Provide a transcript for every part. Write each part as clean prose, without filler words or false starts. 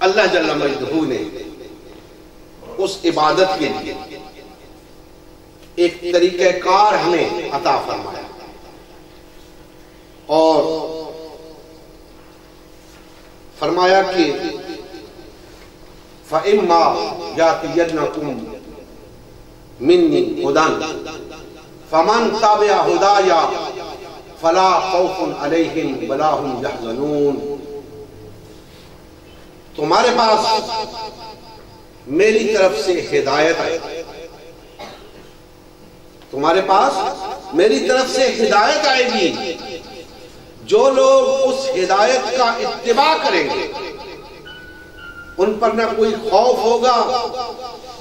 اللہ جل مجدہ نے اس عبادت کے لیے ایک طریقہ کار ہمیں عطا فرمایا اور فرمایا کہ فَإِمَّا يَأْتِيَنَّكُم مِّنِّي هُدًى فَمَن تَبِعَ هُدَايَ فَلَا خَوْفٌ عَلَيْهِمْ وَلَا هُمْ يَحْزَنُونَ۔ تمہارے پاس میری طرف سے ہدایت آئے گی، تمہارے پاس میری طرف سے ہدایت آئے گی، جو لوگ اس ہدایت کا اتباع کریں گے ان پر نہ کوئی خوف ہوگا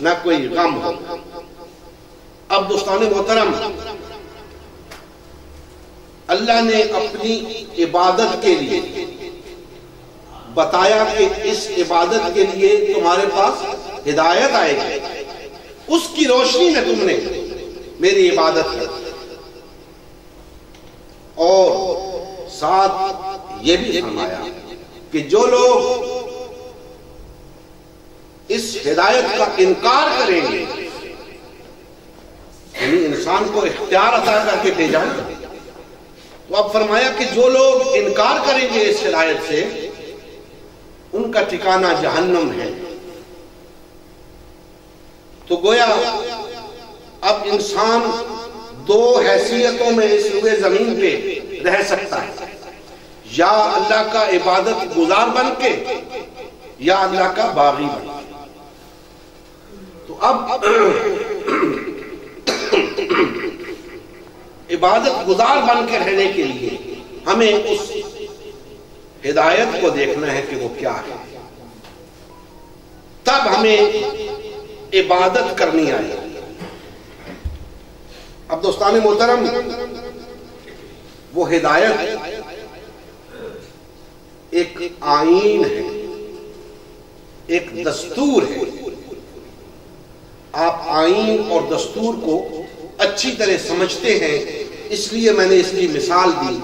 نہ کوئی غم ہوگا۔ اب دوستان محترم، اللہ نے اپنی عبادت کے لیے بتایا کہ اس عبادت کے لیے تمہارے پاس ہدایت آئے گی، اس کی روشنی میں تم نے میری عبادت کی، اور ساتھ یہ بھی فرمایا کہ جو لوگ اس ہدایت کا انکار کریں گے، یعنی انسان کو اختیار عطا کر کے بھیجا، تو اب فرمایا کہ جو لوگ انکار کریں گے اس ہدایت سے ان کا ٹھکانہ جہنم ہے۔ تو گویا اب انسان دو حیثیتوں میں اس روئے زمین پہ رہ سکتا ہے، یا اللہ کا عبادت گزار بن کے یا اللہ کا باغی بن کے۔ تو اب عبادت گزار بن کے رہنے کے لیے ہمیں اس ہدایت کو دیکھنا ہے کہ وہ کیا ہے، تب ہمیں عبادت کرنی آئے گی۔ اب دوستان محترم، وہ ہدایت ایک آئین ہے، ایک دستور ہے۔ آپ آئین اور دستور کو اچھی طرح سمجھتے ہیں، اس لیے میں نے اس کی مثال دی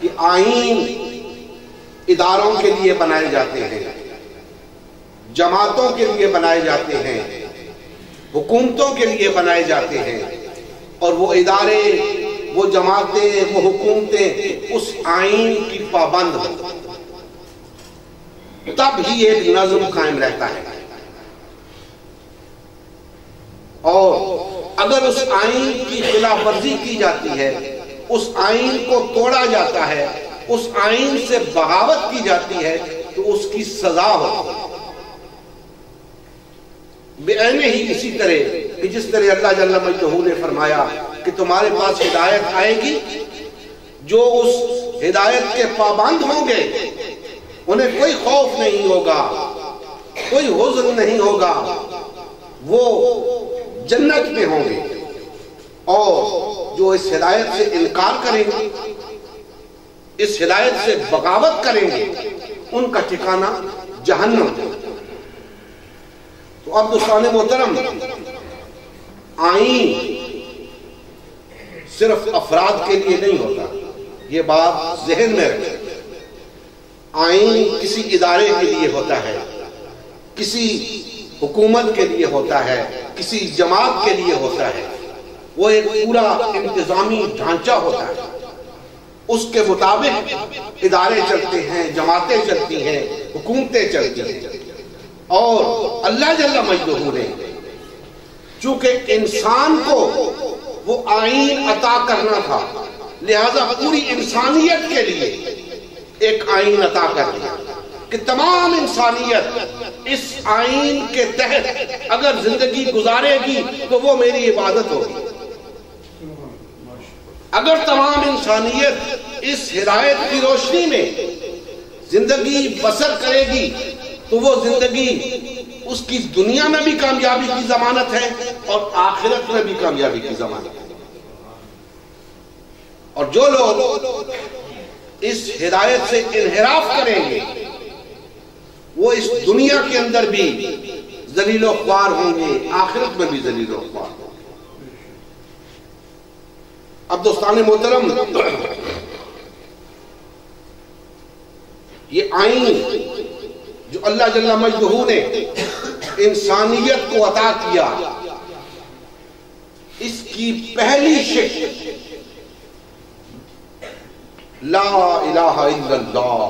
کہ آئین اداروں کے لیے بنائے جاتے ہیں، جماعتوں کے لیے بنائے جاتے ہیں، حکومتوں کے لیے بنائے جاتے ہیں، اور وہ ادارے، وہ جماعتیں، وہ حکومتیں اس آئین کی پابند ہوں، تب ہی ایک نظم قائم رہتا ہے۔ اور اگر اس آئین کی خلاف ورزی کی جاتی ہے، اس آئین کو توڑا جاتا ہے، اس آئین سے بغاوت کی جاتی ہے، تو اس کی سزا ہوتی ہے۔ بِعَيْنِهِ ہی اسی طرح کہ جس طرح اللہ جل مجدہ نے فرمایا کہ تمہارے پاس ہدایت آئے گی، جو اس ہدایت کے پابند ہوں گے انہیں کوئی خوف نہیں ہوگا، کوئی حزن نہیں ہوگا، وہ جنت میں ہوں گے، اور جو اس ہدایت سے انکار کریں گے، اس ہدایت سے بغاوت کریں گے، ان کا ٹھکانہ جہنم ہے۔ تو اب دوستان محترم، آئین صرف افراد کے لیے نہیں ہوتا، یہ بات ذہن میں رکھیں۔ آئین کسی ادارے کے لیے ہوتا ہے، کسی حکومت کے لیے ہوتا ہے، کسی جماعت کے لیے ہوتا ہے، وہ ایک پورا انتظامی ڈھانچہ ہوتا ہے، اس کے مطابق ادارے چلتے ہیں، جماعتیں چلتی ہیں، حکومتیں چلتی ہیں۔ اور اللہ جل مجدہ نے چونکہ انسان کو وہ آئین عطا کرنا تھا، لہذا پوری انسانیت کے لیے ایک آئین عطا کر دیا کہ تمام انسانیت اس آئین کے تحت اگر زندگی گزارے گی تو وہ میری عبادت ہوگی۔ اگر تمام انسانیت اس ہدایت کی روشنی میں زندگی بسر کرے گی تو وہ زندگی اس کی دنیا میں بھی کامیابی کی ضمانت ہے اور آخرت میں بھی کامیابی کی ضمانت ہے۔ اور جو لوگ اس ہدایت سے انحراف کریں گے وہ اس دنیا کے اندر بھی ذلیل و خوار ہوں گے، آخرت میں بھی ذلیل و خوار ہوں گے۔ اب دوستان محترم، یہ آئین جو اللہ جل مجدہ نے انسانیت کو عطا کیا، اس کی پہلی شک لا الہ الا اللہ،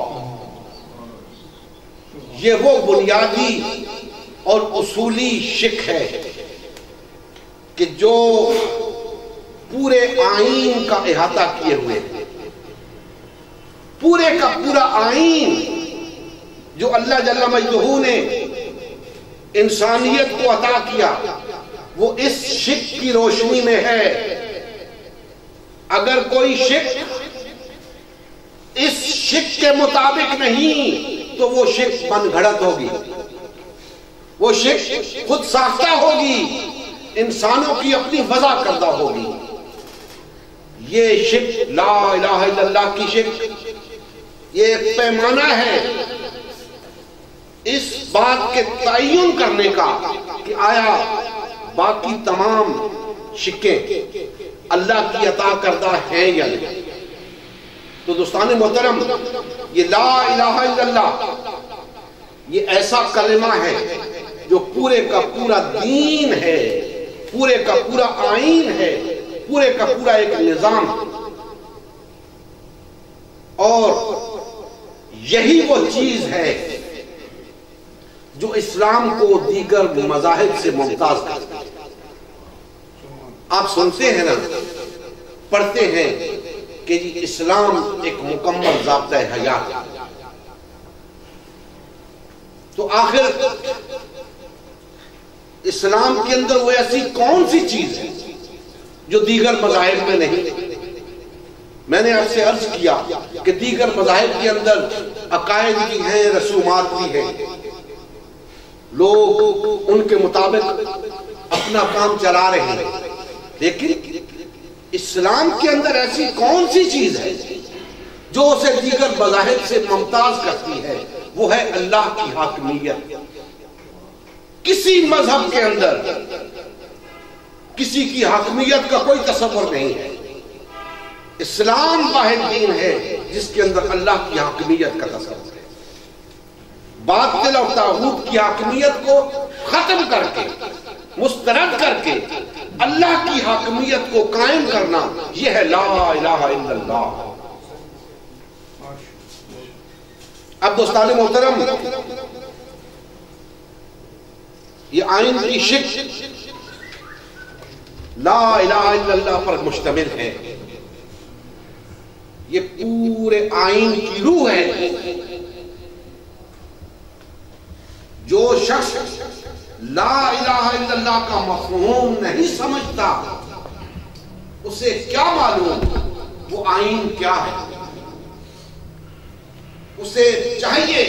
یہ وہ بنیادی اور اصولی شک ہے کہ جو پورے آئین کا احاطہ کیے ہوئے، پورے کا پورا آئین جو اللہ جل مجدہ نے انسانیت کو عطا کیا، وہ اس شک کی روشنی میں ہے۔ اگر کوئی شک اس شک کے مطابق نہیں تو وہ شک من گھڑت ہوگی، وہ شک خود ساختہ ہوگی، انسانوں کی اپنی وضع کردہ ہوگی۔ یہ شک لا الہ الا اللہ کی شک، یہ ایک پیمانہ ہے اس بات کے تعین کرنے کا کہ آیا باقی تمام شکیں اللہ کی عطا کردہ ہیں یا نہیں۔ تو دوستان محترم، یہ لا الہ الا اللہ یہ ایسا کلمہ ہے جو پورے کا پورا دین ہے، پورے کا پورا آئین ہے، پورے کا پورا ایک نظام، اور یہی وہ چیز ہے جو اسلام کو دیگر مذاہب سے ممتاز کرتی ہے۔ آپ سنتے ہیں نا، پڑھتے ہیں کہ اسلام ایک مکمل ضابطہ حیات ہے، تو آخر اسلام کے اندر وہ ایسی کون سی چیز ہے جو دیگر مذاہب میں نہیں؟ میں نے آپ سے عرض کیا کہ دیگر مذاہب کے اندر عقائد بھی ہیں، رسومات بھی ہیں، لوگ ان کے مطابق اپنا کام چلا رہے ہیں، لیکن اسلام کے اندر ایسی کون سی چیز ہے جو اسے دیگر مذاہب سے ممتاز کرتی ہے؟ وہ ہے اللہ کی حاکمیت۔ کسی مذہب کے اندر کسی کی حاکمیت کا کوئی تصور نہیں ہے، اسلام واحد دین ہے جس کے اندر اللہ کی حاکمیت کا تصور ہے۔ باطل اور طاغوت کی حاکمیت کو ختم کر کے، مسترد کر کے اللہ کی حاکمیت کو قائم کرنا، یہ ہے لا الہ الا اللہ۔ اب دوستان محترم، یہ آئین کی شک لا الہ الا اللہ پر مشتمل ہے، یہ پورے آئین کی روح ہے۔ جو شخص لا الہ الا اللہ کا مفہوم نہیں سمجھتا، اسے کیا معلوم وہ آئین کیا ہے؟ اسے چاہیے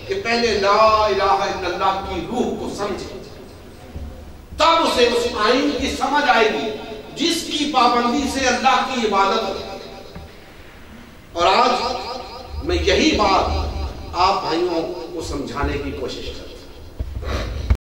کہ پہلے لا الہ الا اللہ کی روح کو سمجھے، تب اسے اس آئین کی سمجھ آئے گی جس کی پابندی سے اللہ کی عبادت ہو۔ اور آج میں یہی بات آپ بھائیوں کو سمجھانے کی کوشش کرتا ہوں۔